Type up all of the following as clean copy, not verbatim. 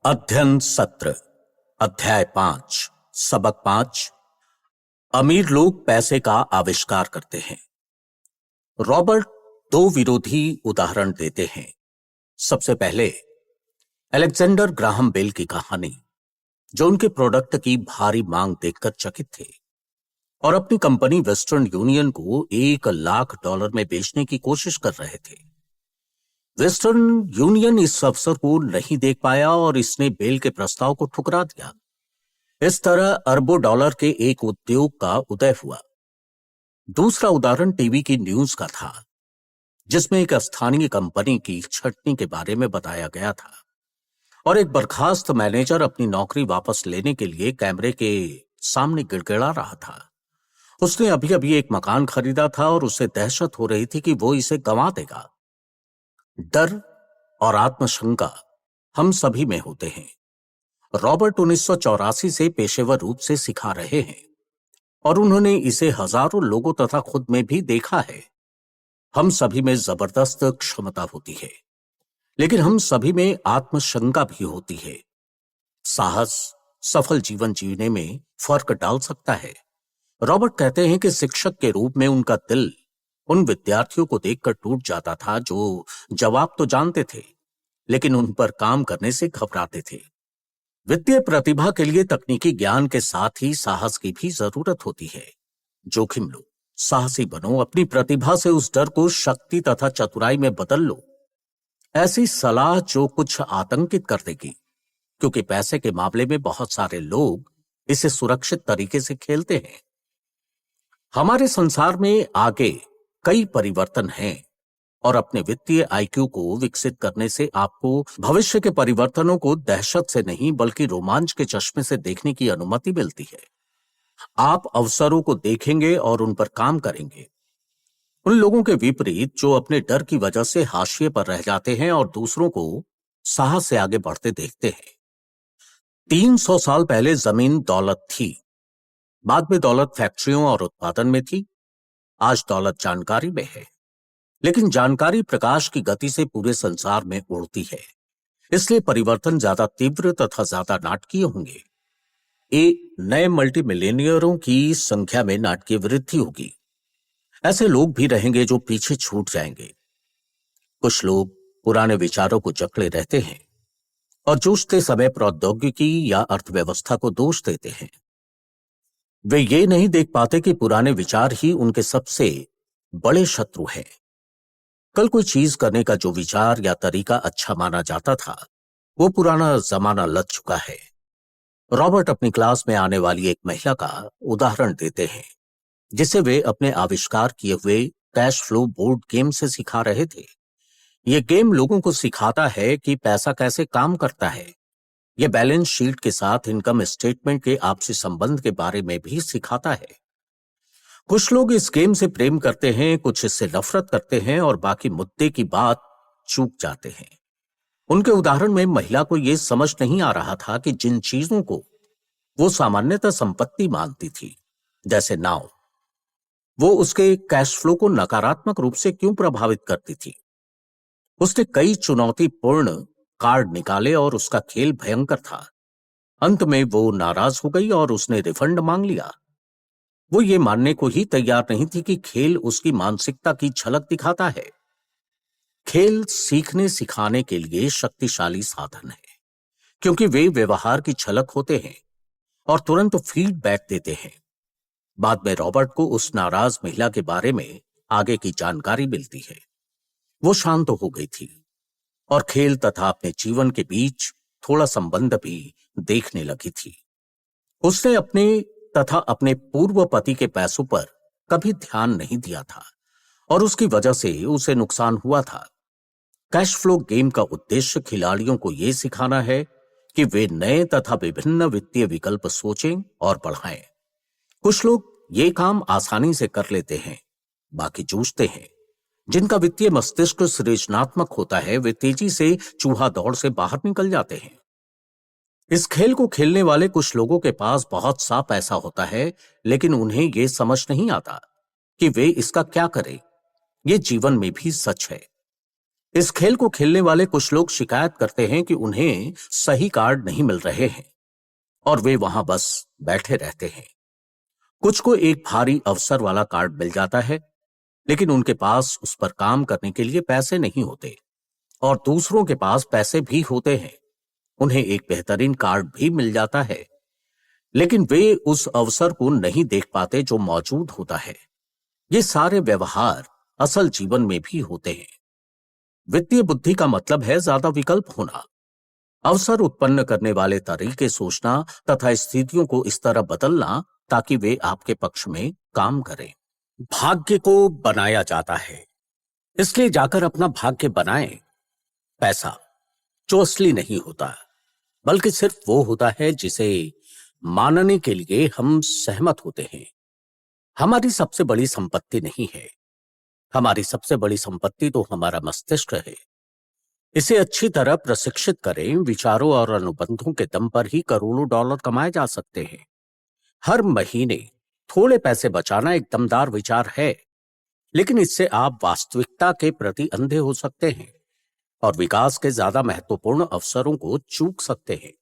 अध्ययन सत्र अध्याय 5 सबक 5 अमीर लोग पैसे का आविष्कार करते हैं। रॉबर्ट दो विरोधी उदाहरण देते हैं। सबसे पहले अलेक्जेंडर ग्राहम बेल की कहानी, जो उनके प्रोडक्ट की भारी मांग देखकर चकित थे और अपनी कंपनी वेस्टर्न यूनियन को $1,00,000 में बेचने की कोशिश कर रहे थे। वेस्टर्न यूनियन इस अवसर को नहीं देख पाया और इसने बेल के प्रस्ताव को ठुकरा दिया। इस तरह अरबों डॉलर के एक उद्योग का उदय हुआ। दूसरा उदाहरण टीवी की न्यूज का था, जिसमें एक स्थानीय कंपनी की छटनी के बारे में बताया गया था और एक बर्खास्त मैनेजर अपनी नौकरी वापस लेने के लिए कैमरे के सामने गिड़गिड़ा रहा था। उसने अभी अभी एक मकान खरीदा था और उसे दहशत हो रही थी कि वो इसे गंवा देगा। डर और आत्मशंका हम सभी में होते हैं। रॉबर्ट 1984 से पेशेवर रूप से सिखा रहे हैं और उन्होंने इसे हजारों लोगों तथा खुद में भी देखा है। हम सभी में जबरदस्त क्षमता होती है, लेकिन हम सभी में आत्मशंका भी होती है। साहस सफल जीवन जीने में फर्क डाल सकता है। रॉबर्ट कहते हैं कि शिक्षक के रूप में उनका दिल उन विद्यार्थियों को देखकर टूट जाता था जो जवाब तो जानते थे, लेकिन उन पर काम करने से घबराते थे। वित्तीय प्रतिभा के लिए तकनीकी ज्ञान के साथ ही साहस की भी जरूरत होती है। जोखिम लो, साहसी बनो, अपनी प्रतिभा से उस डर को शक्ति तथा चतुराई में बदल लो। ऐसी सलाह जो कुछ आतंकित कर देगी, क्योंकि पैसे के मामले में बहुत सारे लोग इसे सुरक्षित तरीके से खेलते हैं। हमारे संसार में आगे कई परिवर्तन हैं और अपने वित्तीय आईक्यू को विकसित करने से आपको भविष्य के परिवर्तनों को दहशत से नहीं बल्कि रोमांच के चश्मे से देखने की अनुमति मिलती है। आप अवसरों को देखेंगे और उन पर काम करेंगे। उन लोगों के विपरीत जो अपने डर की वजह से हाशिए पर रह जाते हैं और दूसरों को साहस से आगे बढ़ते देखते हैं। 300 साल पहले जमीन दौलत थी, बाद में दौलत फैक्ट्रियों और उत्पादन में थी। आज दौलत जानकारी में है, लेकिन जानकारी प्रकाश की गति से पूरे संसार में उड़ती है, इसलिए परिवर्तन ज्यादा तीव्र तथा ज्यादा नाटकीय होंगे। नए मल्टी मिलेनियरों की संख्या में नाटकीय वृद्धि होगी। ऐसे लोग भी रहेंगे जो पीछे छूट जाएंगे। कुछ लोग पुराने विचारों को जकड़े रहते हैं और जूझते समय प्रौद्योगिकी या अर्थव्यवस्था को दोष देते हैं। वे ये नहीं देख पाते कि पुराने विचार ही उनके सबसे बड़े शत्रु हैं। कल कोई चीज करने का जो विचार या तरीका अच्छा माना जाता था, वो पुराना जमाना लग चुका है। रॉबर्ट अपनी क्लास में आने वाली एक महिला का उदाहरण देते हैं, जिसे वे अपने आविष्कार किए हुए कैश फ्लो बोर्ड गेम से सिखा रहे थे। यह गेम लोगों को सिखाता है कि पैसा कैसे काम करता है। यह बैलेंस शीट के साथ इनकम स्टेटमेंट के आपसी संबंध के बारे में भी सिखाता है। कुछ लोग इस गेम से प्रेम करते हैं, कुछ इससे नफरत करते हैं और बाकी मुद्दे की बात चूक जाते हैं। उनके उदाहरण में महिला को यह समझ नहीं आ रहा था कि जिन चीजों को वो सामान्यतः संपत्ति मानती थी, जैसे नाव, वो उसके कैश फ्लो को नकारात्मक रूप से क्यों प्रभावित करती थी। उसने कई चुनौतीपूर्ण कार्ड निकाले और उसका खेल भयंकर था। अंत में वो नाराज हो गई और उसने रिफंड मांग लिया। वो ये मानने को ही तैयार नहीं थी कि खेल उसकी मानसिकता की झलक दिखाता है। खेल सीखने सिखाने के लिए शक्तिशाली साधन है, क्योंकि वे व्यवहार की झलक होते हैं और तुरंत फीडबैक देते हैं। बाद में रॉबर्ट को उस नाराज महिला के बारे में आगे की जानकारी मिलती है। वो शांत हो गई थी और खेल तथा अपने जीवन के बीच थोड़ा संबंध भी देखने लगी थी। उसने अपने तथा अपने पूर्व पति के पैसों पर कभी ध्यान नहीं दिया था और उसकी वजह से उसे नुकसान हुआ था। कैश फ्लो गेम का उद्देश्य खिलाड़ियों को यह सिखाना है कि वे नए तथा विभिन्न वित्तीय विकल्प सोचें और बढ़ाएं। कुछ लोग ये काम आसानी से कर लेते हैं, बाकी जूझते हैं। जिनका वित्तीय मस्तिष्क सृजनात्मक होता है, वे तेजी से चूहा दौड़ से बाहर निकल जाते हैं। इस खेल को खेलने वाले कुछ लोगों के पास बहुत सा पैसा होता है, लेकिन उन्हें यह समझ नहीं आता कि वे इसका क्या करें। यह जीवन में भी सच है। इस खेल को खेलने वाले कुछ लोग शिकायत करते हैं कि उन्हें सही कार्ड नहीं मिल रहे हैं और वे वहां बस बैठे रहते हैं। कुछ को एक भारी अवसर वाला कार्ड मिल जाता है, लेकिन उनके पास उस पर काम करने के लिए पैसे नहीं होते। और दूसरों के पास पैसे भी होते हैं, उन्हें एक बेहतरीन कार्ड भी मिल जाता है, लेकिन वे उस अवसर को नहीं देख पाते जो मौजूद होता है। ये सारे व्यवहार असल जीवन में भी होते हैं। वित्तीय बुद्धि का मतलब है ज्यादा विकल्प होना, अवसर उत्पन्न करने वाले तरीके सोचना तथा स्थितियों को इस तरह बदलना ताकि वे आपके पक्ष में काम करें। भाग्य को बनाया जाता है, इसलिए जाकर अपना भाग्य बनाएं। पैसा जो असली नहीं होता, बल्कि सिर्फ वो होता है जिसे मानने के लिए हम सहमत होते हैं। हमारी सबसे बड़ी संपत्ति नहीं है, हमारी सबसे बड़ी संपत्ति तो हमारा मस्तिष्क है। इसे अच्छी तरह प्रशिक्षित करें, विचारों और अनुबंधों के दम पर ही करोड़ों डॉलर कमाए जा सकते हैं। हर महीने थोड़े पैसे बचाना एक दमदार विचार है, लेकिन इससे आप वास्तविकता के प्रति अंधे हो सकते हैं और विकास के ज्यादा महत्वपूर्ण अवसरों को चूक सकते हैं।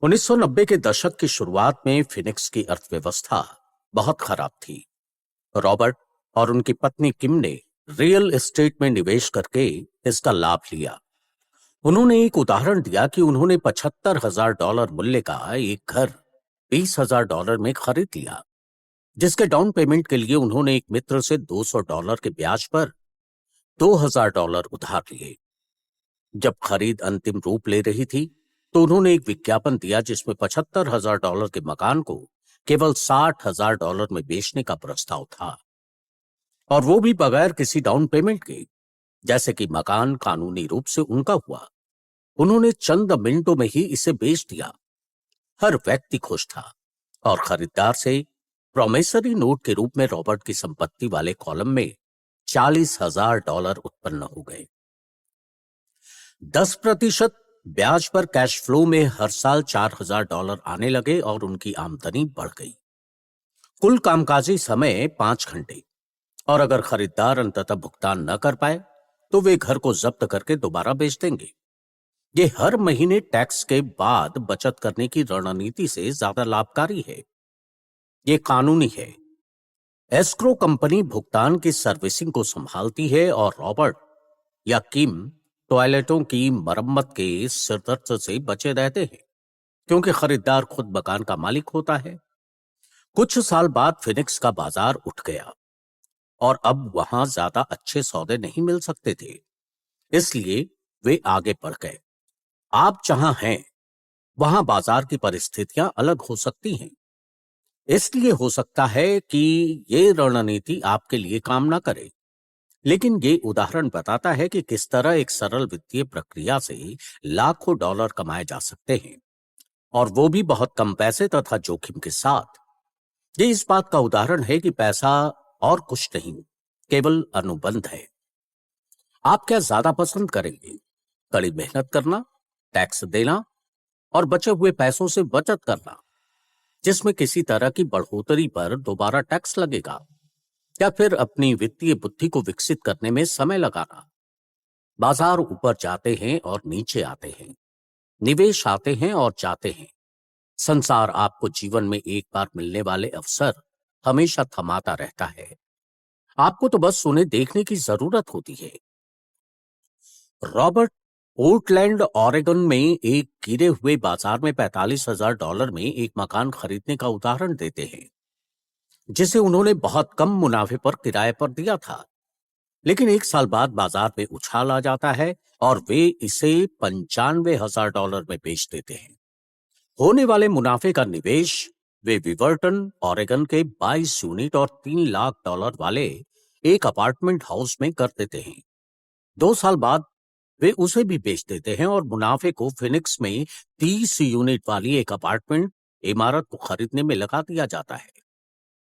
1990 के दशक की शुरुआत में फिनिक्स की अर्थव्यवस्था बहुत खराब थी। रॉबर्ट और उनकी पत्नी किम ने रियल एस्टेट में निवेश करके इसका लाभ लिया। उन्होंने एक उदाहरण दिया कि उन्होंने $75,000 मूल्य का एक घर $20,000 में खरीद लिया, जिसके डाउन पेमेंट के लिए उन्होंने एक मित्र से $200 के ब्याज पर $2,000 उधार लिए। जब खरीद अंतिम रूप ले रही थी तो उन्होंने एक विज्ञापन दिया जिसमें $75,000 के मकान को केवल $60,000 में बेचने का प्रस्ताव था, और वो भी बगैर किसी डाउन पेमेंट के, जैसे कि मकान कानूनी रूप से उनका हुआ। उन्होंने चंद मिनटों में ही इसे बेच दिया। हर व्यक्ति खुश था और खरीदार से प्रोमिसरी नोट के रूप में रॉबर्ट की संपत्ति वाले कॉलम में $40,000 उत्पन्न हो गए। 10% ब्याज पर कैश फ्लो में हर साल $4,000 आने लगे और उनकी आमदनी बढ़ गई। कुल कामकाजी समय 5 घंटे, और अगर खरीदार अंततः भुगतान न कर पाए तो वे घर को जब्त करके दोबारा बेच देंगे। ये हर महीने टैक्स के बाद बचत करने की रणनीति से ज्यादा लाभकारी है। ये कानूनी है। एस्क्रो कंपनी भुगतान की सर्विसिंग को संभालती है और रॉबर्ट या किम टॉयलेटों की मरम्मत के सिरदर्द से बचे रहते हैं, क्योंकि खरीदार खुद मकान का मालिक होता है। कुछ साल बाद फिनिक्स का बाजार उठ गया और अब वहां ज्यादा अच्छे सौदे नहीं मिल सकते थे, इसलिए वे आगे बढ़ गए। आप जहां हैं वहां बाजार की परिस्थितियां अलग हो सकती हैं, इसलिए हो सकता है कि ये रणनीति आपके लिए काम ना करे, लेकिन ये उदाहरण बताता है कि किस तरह एक सरल वित्तीय प्रक्रिया से लाखों डॉलर कमाए जा सकते हैं, और वो भी बहुत कम पैसे तथा जोखिम के साथ। ये इस बात का उदाहरण है कि पैसा और कुछ नहीं, केवल अनुबंध है। आप क्या ज्यादा पसंद करेंगे? कड़ी मेहनत करना, टैक्स देना और बचे हुए पैसों से बचत करना, जिसमें किसी तरह की बढ़ोतरी पर दोबारा टैक्स लगेगा, या फिर अपनी वित्तीय बुद्धि को विकसित करने में समय लगाना? बाजार ऊपर जाते हैं और नीचे आते हैं, निवेश आते हैं और जाते हैं। संसार आपको जीवन में एक बार मिलने वाले अवसर हमेशा थमाता रहता है। आपको तो बस उन्हें देखने की जरूरत होती है। रॉबर्ट पोर्टलैंड ऑरेगन में एक गिरे हुए बाजार में $45,000 में एक मकान खरीदने का उदाहरण देते हैं, जिसे उन्होंने बहुत कम मुनाफे पर किराए पर दिया था। लेकिन एक साल बाद बाजार में उछाल आ जाता है और वे इसे $95,000 में बेच देते हैं। होने वाले मुनाफे का निवेश वे विवर्टन ऑरेगन के 22 यूनिट और $3 लाख वाले एक अपार्टमेंट हाउस में कर देते हैं। 2 साल बाद वे उसे भी बेच देते हैं और मुनाफे को फिनिक्स में 30 यूनिट वाली एक अपार्टमेंट इमारत को खरीदने में लगा दिया जाता है।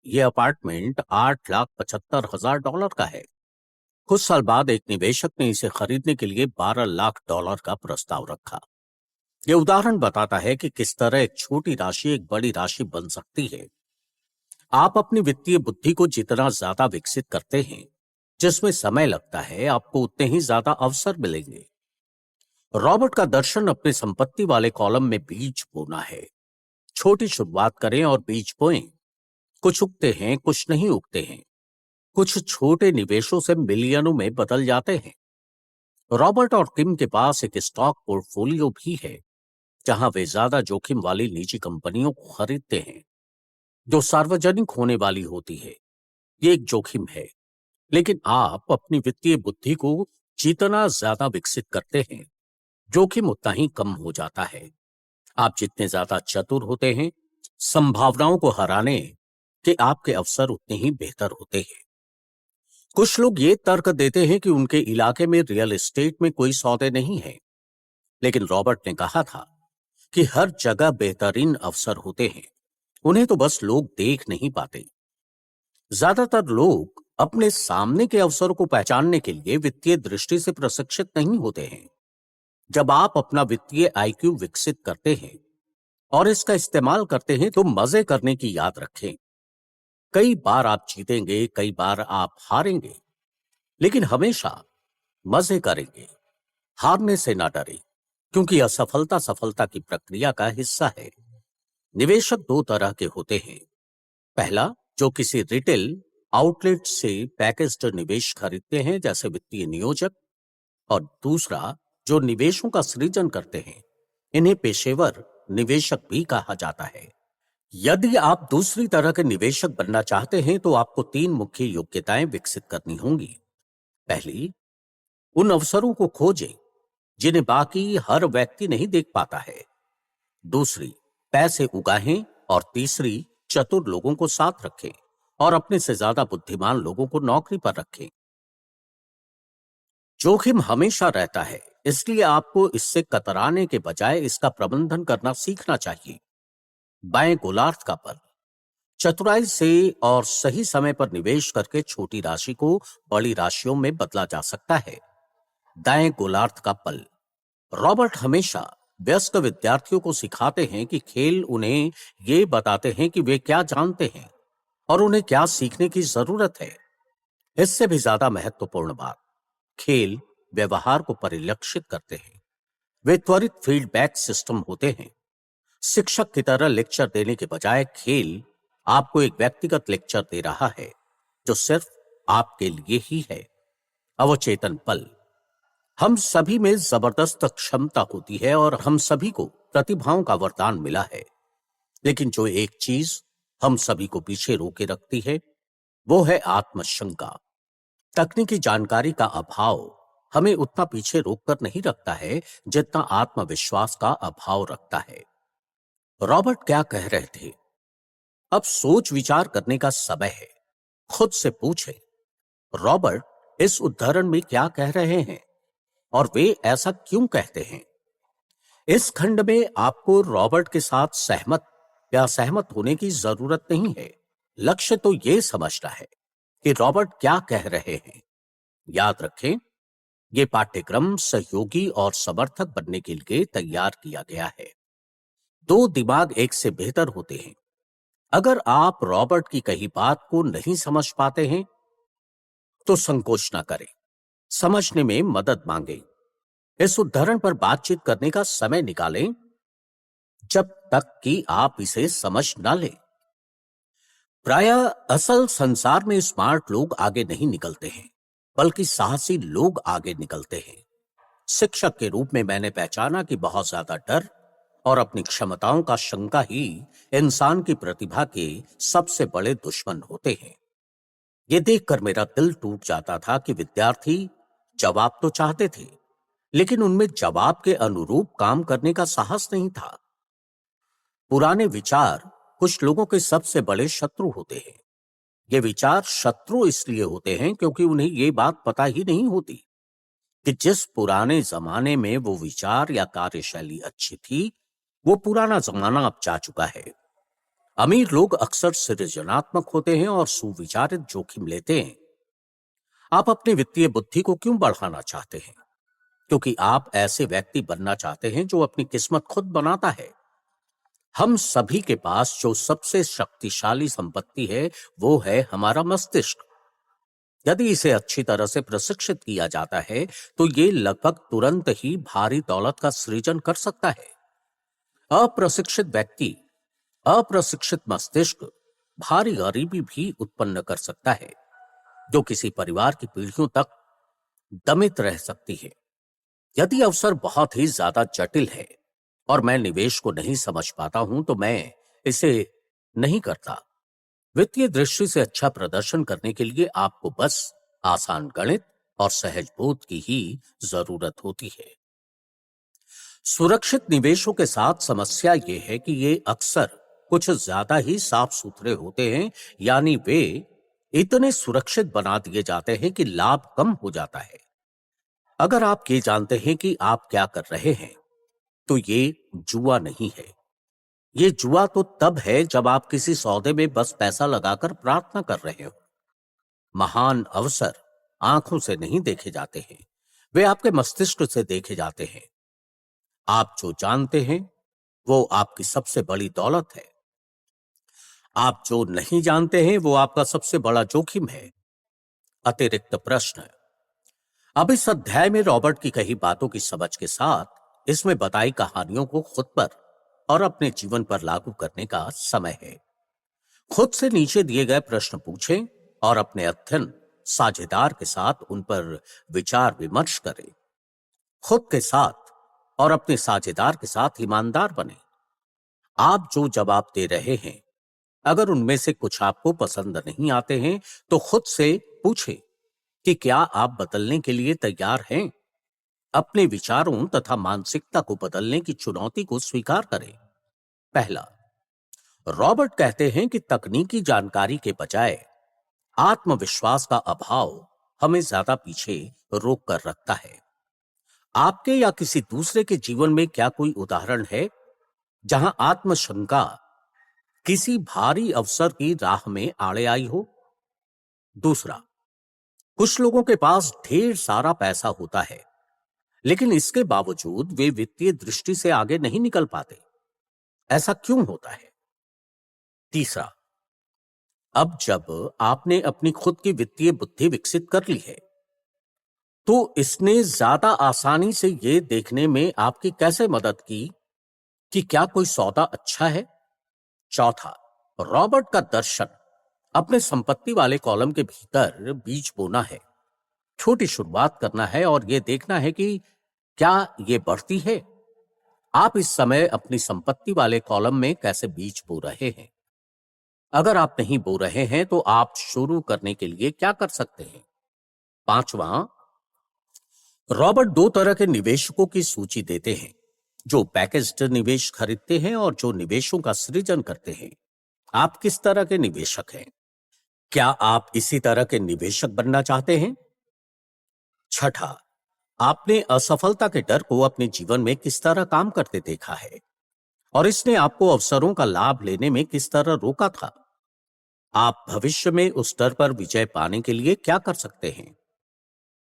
यह अपार्टमेंट $8,75,000 का है। कुछ साल बाद एक निवेशक ने इसे खरीदने के लिए $12 लाख का प्रस्ताव रखा। यह उदाहरण बताता है कि किस तरह एक छोटी राशि एक बड़ी राशि बन सकती है। आप अपनी वित्तीय बुद्धि को जितना ज्यादा विकसित करते हैं, जिसमें समय लगता है, आपको उतने ही ज्यादा अवसर मिलेंगे। रॉबर्ट का दर्शन अपने संपत्ति वाले कॉलम में बीज बोना है। छोटी शुरुआत करें और बीज बोएं। कुछ उगते हैं, कुछ नहीं उगते हैं। कुछ छोटे निवेशों से मिलियनों में बदल जाते हैं। रॉबर्ट और टिम के पास एक स्टॉक पोर्टफोलियो भी है, जहां वे ज्यादा जोखिम वाली निजी कंपनियों को खरीदते हैं जो सार्वजनिक होने वाली होती है। ये एक जोखिम है, लेकिन आप अपनी वित्तीय बुद्धि को जितना ज्यादा विकसित करते हैं, जोखिम उतना ही कम हो जाता है। आप जितने ज्यादा चतुर होते हैं, संभावनाओं को हराने के आपके अवसर उतने ही बेहतर होते हैं। कुछ लोग ये तर्क देते हैं कि उनके इलाके में रियल एस्टेट में कोई सौदे नहीं है, लेकिन रॉबर्ट ने कहा था कि हर जगह बेहतरीन अवसर होते हैं, उन्हें तो बस लोग देख नहीं पाते। ज्यादातर लोग अपने सामने के अवसरों को पहचानने के लिए वित्तीय दृष्टि से प्रशिक्षित नहीं होते हैं। जब आप अपना वित्तीय आईक्यू विकसित करते हैं और इसका इस्तेमाल करते हैं, तो मजे करने की याद रखें। कई बार आप जीतेंगे, कई बार आप हारेंगे, लेकिन हमेशा मजे करेंगे। हारने से ना डरें, क्योंकि असफलता सफलता की प्रक्रिया का हिस्सा है। निवेशक दो तरह के होते हैं। पहला, जो किसी रिटेल आउटलेट से पैकेज्ड निवेश खरीदते हैं, जैसे वित्तीय नियोजक। और दूसरा, जो निवेशों का सृजन करते हैं, इन्हें पेशेवर निवेशक भी कहा जाता है। यदि आप दूसरी तरह के निवेशक बनना चाहते हैं, तो आपको तीन मुख्य योग्यताएं विकसित करनी होंगी। पहली, उन अवसरों को खोजें जिन्हें बाकी हर व्यक्ति नहीं देख पाता है। दूसरी, पैसे उगाहें। और तीसरी, चतुर लोगों को साथ रखें और अपने से ज्यादा बुद्धिमान लोगों को नौकरी पर रखें। जोखिम हमेशा रहता है, इसलिए आपको इससे कतराने के बजाय इसका प्रबंधन करना सीखना चाहिए। बाएं गोलार्ध का पल, चतुराई से और सही समय पर निवेश करके छोटी राशि को बड़ी राशियों में बदला जा सकता है। दाएं गोलार्ध का पल, रॉबर्ट हमेशा व्यस्क विद्यार्थियों को सिखाते हैं कि खेल उन्हें ये बताते हैं कि वे क्या जानते हैं और उन्हें क्या सीखने की जरूरत है। इससे भी ज्यादा महत्वपूर्ण बात, खेल व्यवहार को परिलक्षित करते हैं। वे त्वरित फीडबैक सिस्टम होते हैं। शिक्षक की तरह लेक्चर देने के बजाय खेल आपको एक व्यक्तिगत लेक्चर दे रहा है, जो सिर्फ आपके लिए ही है। अवचेतन पल, हम सभी में जबरदस्त क्षमता होती है और हम सभी को प्रतिभाओं का वरदान मिला है, लेकिन जो एक चीज हम सभी को पीछे रोके रखती है, वो है आत्मशंका। तकनीकी जानकारी का अभाव हमें उतना पीछे रोककर नहीं रखता है जितना आत्मविश्वास का अभाव रखता है। रॉबर्ट क्या कह रहे थे? अब सोच विचार करने का समय है। खुद से पूछें, रॉबर्ट इस उदाहरण में क्या कह रहे हैं और वे ऐसा क्यों कहते हैं? इस खंड में आपको रॉबर्ट के साथ सहमत या असहमत होने की जरूरत नहीं है। लक्ष्य तो यह समझना है कि रॉबर्ट क्या कह रहे हैं। याद रखें, यह पाठ्यक्रम सहयोगी और समर्थक बनने के लिए तैयार किया गया है। दो दिमाग एक से बेहतर होते हैं। अगर आप रॉबर्ट की कही बात को नहीं समझ पाते हैं, तो संकोच ना करें, समझने में मदद मांगें। इस उदाहरण पर बातचीत करने का समय निकालें जब तक कि आप इसे समझ ना लें। प्रायः असल संसार में स्मार्ट लोग आगे नहीं निकलते हैं, बल्कि साहसी लोग आगे निकलते हैं। शिक्षक के रूप में मैंने पहचाना कि बहुत ज्यादा डर और अपनी क्षमताओं का शंका ही इंसान की प्रतिभा के सबसे बड़े दुश्मन होते हैं। यह देखकर मेरा दिल टूट जाता था कि विद्यार्थी जवाब तो चाहते थे, लेकिन उनमें जवाब के अनुरूप काम करने का साहस नहीं था। पुराने विचार कुछ लोगों के सबसे बड़े शत्रु होते हैं। ये विचार शत्रु इसलिए होते हैं क्योंकि उन्हें ये बात पता ही नहीं होती कि जिस पुराने जमाने में वो विचार या कार्यशैली अच्छी थी, वो पुराना जमाना अब जा चुका है। अमीर लोग अक्सर सृजनात्मक होते हैं और सुविचारित जोखिम लेते हैं। आप अपनी वित्तीय बुद्धि को क्यों बढ़ाना चाहते हैं? क्योंकि आप ऐसे व्यक्ति बनना चाहते हैं जो अपनी किस्मत खुद बनाता है। हम सभी के पास जो सबसे शक्तिशाली संपत्ति है, वो है हमारा मस्तिष्क। यदि इसे अच्छी तरह से प्रशिक्षित किया जाता है तो ये लगभग तुरंत ही भारी दौलत का सृजन कर सकता है। अप्रशिक्षित व्यक्ति, अप्रशिक्षित मस्तिष्क भारी गरीबी भी उत्पन्न कर सकता है, जो किसी परिवार की पीढ़ियों तक दमित रह सकती है। यदि अवसर बहुत ही ज्यादा जटिल है और मैं निवेश को नहीं समझ पाता हूं तो मैं इसे नहीं करता। वित्तीय दृष्टि से अच्छा प्रदर्शन करने के लिए आपको बस आसान गणित और सहज बोध की ही जरूरत होती है। सुरक्षित निवेशों के साथ समस्या यह है कि ये अक्सर कुछ ज्यादा ही साफ सुथरे होते हैं, यानी वे इतने सुरक्षित बना दिए जाते हैं कि लाभ कम हो जाता है। अगर आप ये जानते हैं कि आप क्या कर रहे हैं तो ये जुआ नहीं है। ये जुआ तो तब है जब आप किसी सौदे में बस पैसा लगाकर प्रार्थना कर रहे हो। महान अवसर आंखों से नहीं देखे जाते हैं, वे आपके मस्तिष्क से देखे जाते हैं। आप जो जानते हैं वो आपकी सबसे बड़ी दौलत है। आप जो नहीं जानते हैं वो आपका सबसे बड़ा जोखिम है। अतिरिक्त प्रश्न। अब इस अध्याय में रॉबर्ट की कही बातों की समझ के साथ इसमें बताई कहानियों को खुद पर और अपने जीवन पर लागू करने का समय है। खुद से नीचे दिए गए प्रश्न पूछें और अपने अध्ययन साझेदार के साथ उन पर विचार विमर्श करें। खुद के साथ और अपने साझेदार के साथ ईमानदार बने। आप जो जवाब दे रहे हैं, अगर उनमें से कुछ आपको पसंद नहीं आते हैं तो खुद से पूछें कि क्या आप बदलने के लिए तैयार हैं। अपने विचारों तथा मानसिकता को बदलने की चुनौती को स्वीकार करें। पहला, रॉबर्ट कहते हैं कि तकनीकी जानकारी के बजाय आत्मविश्वास का अभाव हमें ज्यादा पीछे रोक कर रखता है। आपके या किसी दूसरे के जीवन में क्या कोई उदाहरण है जहां आत्मशंका किसी भारी अवसर की राह में आड़े आई हो? दूसरा, कुछ लोगों के पास ढेर सारा पैसा होता है, लेकिन इसके बावजूद वे वित्तीय दृष्टि से आगे नहीं निकल पाते। ऐसा क्यों होता है? तीसरा, अब जब आपने अपनी खुद की वित्तीय बुद्धि विकसित कर ली है तो इसने ज्यादा आसानी से यह देखने में आपकी कैसे मदद की कि क्या कोई सौदा अच्छा है? चौथा, रॉबर्ट का दर्शन अपने संपत्ति वाले कॉलम के भीतर बीज बोना है। छोटी शुरुआत करना है और यह देखना है कि क्या यह बढ़ती है। आप इस समय अपनी संपत्ति वाले कॉलम में कैसे बीज बो रहे हैं? अगर आप नहीं बो रहे हैं तो आप शुरू करने के लिए क्या कर सकते हैं? पांचवा, रॉबर्ट दो तरह के निवेशकों की सूची देते हैं, जो पैकेज्ड निवेश खरीदते हैं और जो निवेशों का सृजन करते हैं। आप किस तरह के निवेशक हैं? क्या आप इसी तरह के निवेशक बनना चाहते हैं? छठा, आपने असफलता के डर को अपने जीवन में किस तरह काम करते देखा है और इसने आपको अवसरों का लाभ लेने में किस तरह रोका था? आप भविष्य में उस डर पर विजय पाने के लिए क्या कर सकते हैं?